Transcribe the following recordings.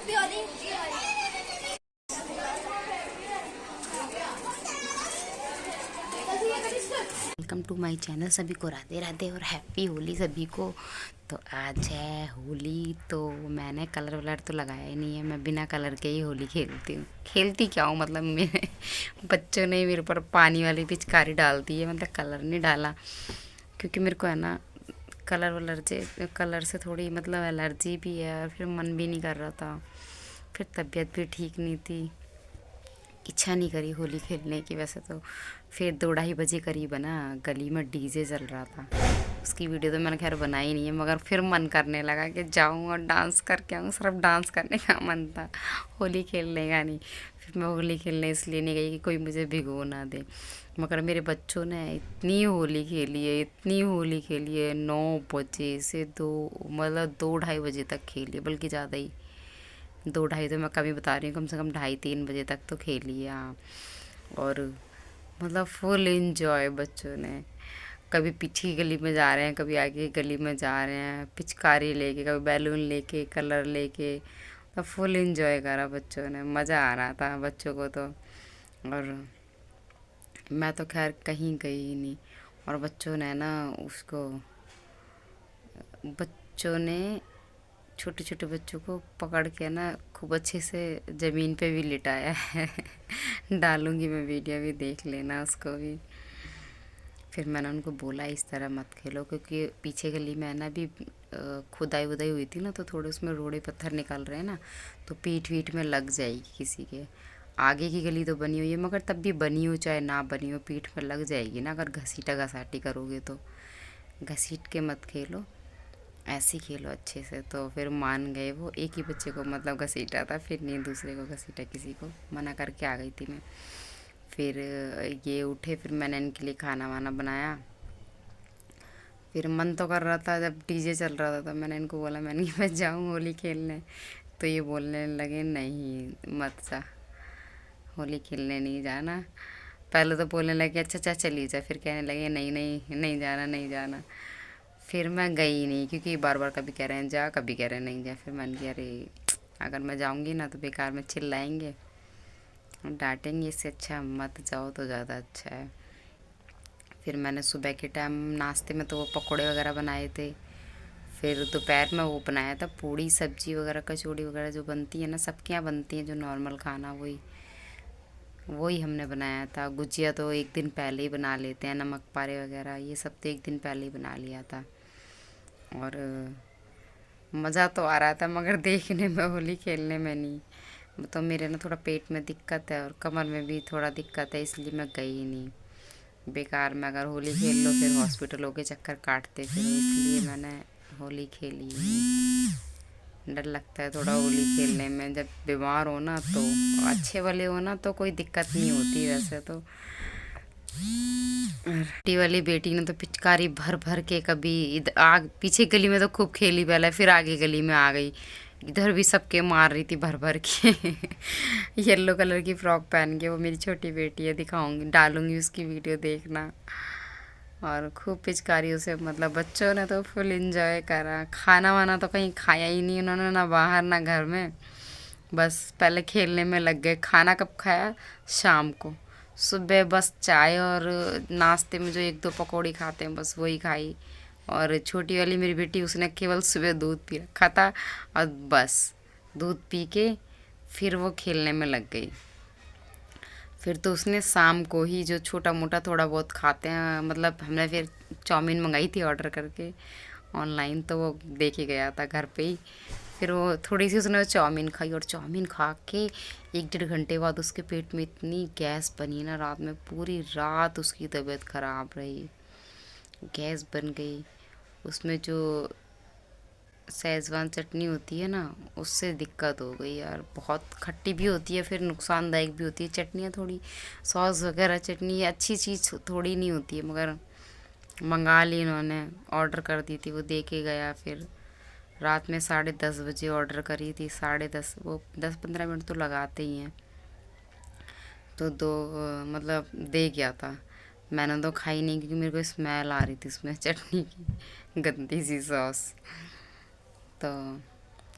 Welcome to my channel. सभी को राधे राधे और हैप्पी होली सभी को। तो आज है होली, तो मैंने कलर वलर तो लगाया ही नहीं है। मैं बिना कलर के ही होली खेलती हूँ। खेलती क्या हूँ, मतलब मेरे बच्चों ने मेरे ऊपर पानी वाली पिचकारी डाल दी है, मतलब कलर नहीं डाला। क्योंकि मेरे को है ना कलर से थोड़ी मतलब एलर्जी भी है, और फिर मन भी नहीं कर रहा था, फिर तबीयत भी ठीक नहीं थी, इच्छा नहीं करी होली खेलने की। वैसे तो फिर 2-2:30 बजे करीब है ना, गली में डीजे चल रहा था। उसकी वीडियो तो मैंने खैर बनाई नहीं है, मगर फिर मन करने लगा कि जाऊँ और डांस करके आऊँ। सिर्फ डांस करने का मन था, होली खेलने का नहीं। फिर मैं होली खेलने इसलिए नहीं गई कि कोई मुझे भिगो ना दे। मगर मेरे बच्चों ने इतनी होली खेली है, इतनी होली खेली है, 9 बजे से 2-2:30 बजे तक खेली है, बल्कि ज़्यादा ही। 2-2:30 तो मैं कभी बता रही हूँ, कम से कम 2:30-3 बजे तक तो खेली है। हाँ, और मतलब फुल इंजॉय बच्चों ने। कभी पीछे की गली में जा रहे हैं, कभी आगे की गली में जा रहे हैं, पिचकारी लेके, कभी बैलून लेके, कलर लेके, तो फुल इंजॉय करा बच्चों ने। मज़ा आ रहा था बच्चों को तो। और मैं तो खैर कहीं गई ही नहीं। और बच्चों ने ना उसको बच्चों ने छोटे छोटे बच्चों को पकड़ के ना खूब अच्छे से ज़मीन पे भी लिटाया है। डालूंगी मैं वीडियो भी, देख लेना उसको भी। फिर मैंने उनको बोला इस तरह मत खेलो, क्योंकि पीछे गली में है ना भी खुदाई वुदाई हुई थी ना, तो थोड़े उसमें रोड़े पत्थर निकल रहे हैं ना, तो पीठ वीठ में लग जाएगी किसी के। आगे की गली तो बनी हुई है, मगर तब भी बनी हो चाहे ना बनी हो, पीठ में लग जाएगी ना अगर घसीटा घसाटी करोगे तो। घसीट के मत खेलो, ऐसे ही खेलो अच्छे से। तो फिर मान गए वो। एक ही बच्चे को मतलब घसीटा था, फिर नहीं दूसरे को घसीटा, किसी को मना करके आ गई थी मैं। फिर ये उठे, फिर मैंने इनके लिए खाना वाना बनाया। फिर मन तो कर रहा था, जब डीजे चल रहा था तो मैंने इनको बोला, मैंने कि मैं जाऊँ होली खेलने। तो ये बोलने लगे नहीं मत जा, होली खेलने नहीं जाना। पहले तो बोलने लगे अच्छा अच्छा चली जा, फिर कहने लगे नहीं नहीं नहीं जाना नहीं जाना। फिर मैं गई नहीं, क्योंकि बार बार कभी कह रहे हैं जा, कभी कह रहे हैं नहीं जा। फिर मैंने कहा अरे अगर मैं जाऊंगी ना तो बेकार में चिल्लाएंगे, डांटेंगे, इससे अच्छा मत जाओ तो ज़्यादा अच्छा है। फिर मैंने सुबह के टाइम नाश्ते में तो वो पकोड़े वगैरह बनाए थे। फिर दोपहर में वो बनाया था पूड़ी सब्जी वगैरह, कचौड़ी वगैरह जो बनती है ना, सबके यहाँ बनती है जो नॉर्मल खाना, वही वही हमने बनाया था। गुजिया तो एक दिन पहले ही बना लेते हैं, नमक पारे वगैरह ये सब तो एक दिन पहले ही बना लिया था। और मज़ा तो आ रहा था, मगर देखने में, होली खेलने में नहीं। तो मेरे ना थोड़ा पेट में दिक्कत है और कमर में भी थोड़ा दिक्कत है, इसलिए मैं गई ही नहीं। बेकार में अगर होली खेल लो फिर हॉस्पिटलों के चक्कर काटते फिर, इसलिए मैंने होली खेली ही नहीं। डर लगता है थोड़ा होली खेलने में, जब बीमार हो ना तो। अच्छे वाले हो ना तो कोई दिक्कत नहीं होती वैसे तो। बेटी वाली बेटी ने तो पिचकारी भर भर के, कभी इधर आग पीछे गली में तो खूब खेली पहले, फिर आगे गली में आ गई, इधर भी सबके मार रही थी भर भर के। येलो कलर की फ्रॉक पहन के, वो मेरी छोटी बेटी है, दिखाऊंगी डालूंगी उसकी वीडियो देखना। और खूब पिचकारियों से मतलब बच्चों ने तो फुल एंजॉय करा। खाना वाना तो कहीं खाया ही नहीं उन्होंने, ना बाहर ना घर में, बस पहले खेलने में लग गए। खाना कब खाया? शाम को। सुबह बस चाय और नाश्ते में जो 1-2 पकौड़ी खाते हैं बस वही खाई। और छोटी वाली मेरी बेटी, उसने केवल सुबह दूध पी रखा था, और बस दूध पी के फिर वो खेलने में लग गई। फिर तो उसने शाम को ही जो छोटा मोटा थोड़ा बहुत खाते हैं, मतलब हमने फिर चाउमीन मंगाई थी ऑर्डर करके ऑनलाइन, तो वो दे के गया था घर पे ही। फिर वो थोड़ी सी उसने चाउमीन खाई, और चाउमीन खा के 1-1.5 घंटे बाद उसके पेट में इतनी गैस बनी ना, रात में पूरी रात उसकी तबीयत ख़राब रही, गैस बन गई। उसमें जो सेजवान चटनी होती है ना, उससे दिक्कत हो गई यार। बहुत खट्टी भी होती है, फिर नुकसानदायक भी होती है चटनियाँ थोड़ी। सॉस वगैरह चटनी अच्छी चीज़ थोड़ी नहीं होती है, मगर मंगा ली इन्होंने, ऑर्डर कर दी थी, वो दे के गया। फिर रात में 10:30 बजे ऑर्डर करी थी, 10:30, वो 10-15 मिनट तो लगाते ही हैं। तो मतलब दे गया था। मैंने तो खाई नहीं, क्योंकि मेरे को स्मेल आ रही थी उसमें चटनी की, गंदी सी सॉस। तो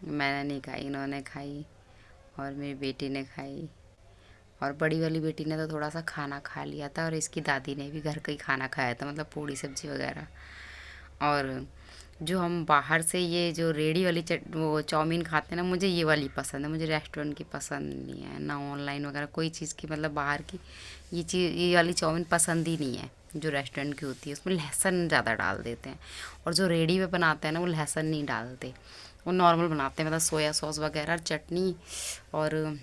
मैंने नहीं खाई, इन्होंने खाई और मेरी बेटी ने खाई। और बड़ी वाली बेटी ने तो थोड़ा सा खाना खा लिया था, और इसकी दादी ने भी घर का ही खाना खाया था, मतलब पूड़ी सब्जी वगैरह। और जो हम बाहर से ये जो रेडी वाली वो चाउमीन खाते हैं ना, मुझे ये वाली पसंद है, मुझे रेस्टोरेंट की पसंद नहीं है, ना ऑनलाइन वगैरह कोई चीज़ की, मतलब बाहर की ये वाली चाउमीन पसंद ही नहीं है जो रेस्टोरेंट की होती है। उसमें लहसुन ज़्यादा डाल देते हैं, और जो रेडी में बनाते हैं ना वो लहसुन नहीं डालते, वो नॉर्मल बनाते हैं, मतलब सोया सॉस वगैरह, चटनी और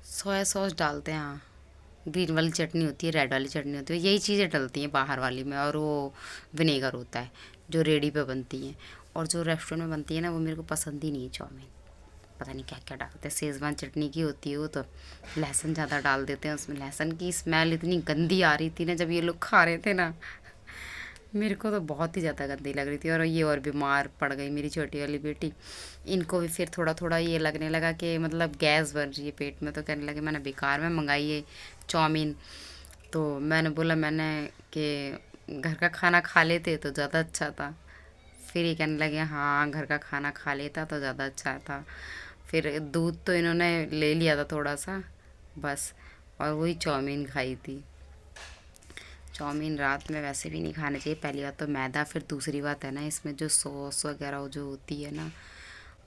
सोया सॉस डालते हैं। हाँ, ग्रीन वाली चटनी होती है, रेड वाली चटनी होती है, यही चीज़ें डलती हैं बाहर वाली में, और वो विनेगर होता है जो रेडी पे बनती हैं। और जो रेस्टोरेंट में बनती है ना वो मेरे को पसंद ही नहीं है चाउमीन, पता नहीं क्या क्या डालते हैं। शेज़वान चटनी की होती है वो, तो लहसुन ज़्यादा डाल देते हैं उसमें। लहसुन की स्मेल इतनी गंदी आ रही थी ना जब ये लोग खा रहे थे ना, मेरे को तो बहुत ही ज़्यादा गंदी लग रही थी। और ये और बीमार पड़ गई मेरी छोटी वाली बेटी, इनको भी फिर थोड़ा थोड़ा ये लगने लगा कि मतलब गैस बन रही है पेट में, तो कहने लगे मैंने बेकार में मंगाई है चाउमीन। तो मैंने बोला मैंने कि घर का खाना खा लेते तो ज़्यादा अच्छा था। फिर ये कहने लगे हाँ घर का खाना खा लेता तो ज़्यादा अच्छा था। फिर दूध तो इन्होंने ले लिया था थोड़ा सा बस, और वही चाउमीन खाई थी। चाउमीन रात में वैसे भी नहीं खाना चाहिए, पहली बात तो मैदा, फिर दूसरी बात है ना इसमें जो सॉस वगैरह जो होती है ना,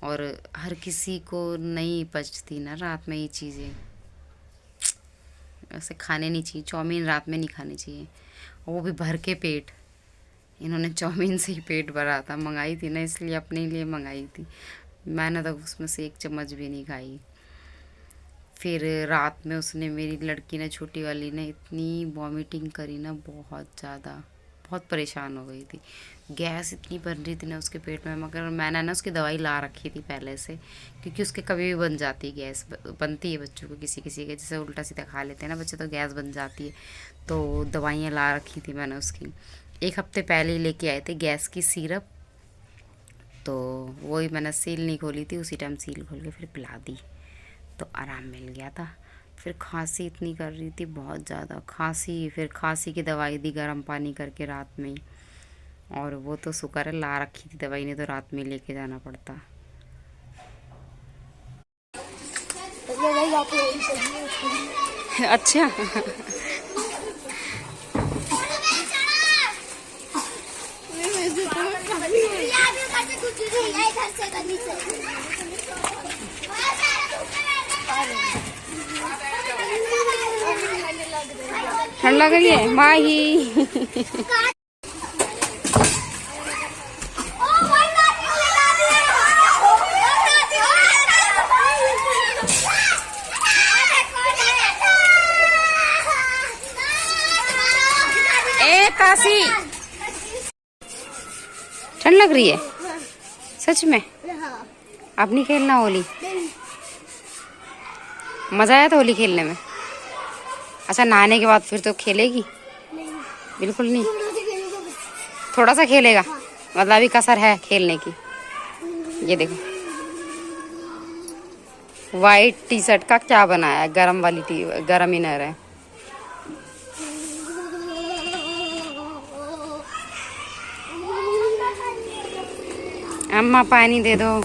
और हर किसी को नहीं पचती ना रात में ये चीज़ें, ऐसे खाने नहीं चाहिए। चाउमीन रात में नहीं खानी चाहिए, वो भी भर के पेट। इन्होंने चाउमीन से ही पेट भरा था, मंगाई थी ना इसलिए अपने लिए मंगाई थी, मैंने तो उसमें से एक चम्मच भी नहीं खाई। फिर रात में उसने, मेरी लड़की ने, छोटी वाली ने इतनी वॉमिटिंग करी ना, बहुत ज़्यादा, बहुत परेशान हो गई थी। गैस इतनी बन रही थी ना उसके पेट में, मगर मैंने ना उसकी दवाई ला रखी थी पहले से, क्योंकि उसके कभी भी बन जाती है गैस, बनती है बच्चों को, किसी किसी के, जैसे उल्टा सीधा खा लेते हैं ना बच्चे तो गैस बन जाती है। तो दवाइयाँ ला रखी थी मैंने उसकी, 1 हफ्ते पहले ही लेके आए थे गैस की सिरप, तो वही मैंने सील नहीं खोली थी, उसी टाइम सील खोल के फिर पिला दी, तो आराम मिल गया था। फिर खांसी इतनी कर रही थी, बहुत ज़्यादा खांसी, फिर खांसी की दवाई दी गर्म पानी करके रात में ही, और वो तो शुक्र है ला रखी थी दवाई, नहीं तो रात में लेके जाना पड़ता। अच्छा ठंड लग रही है माही। ए काशी, ठंड लग रही है सच में? अब नहीं खेलना होली? मजा आया था होली खेलने में? अच्छा नहाने के बाद फिर तो खेलेगी? बिल्कुल नहीं, थोड़ा सा खेलेगा, मतलब अभी कसर है खेलने की। ये देखो वाइट टी शर्ट का क्या बनाया, गरम वाली गरम इनर है। अम्मा पानी दे दो।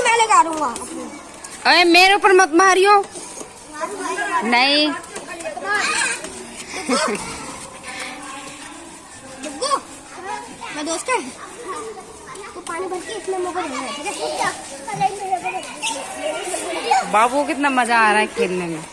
मैं लगा दूंगा। अरे मेरे ऊपर मत मारियो। नहीं मैं दोस्त है तो पानी भर के इसमें मगर बाबू को कितना मजा आ रहा है खेलने में।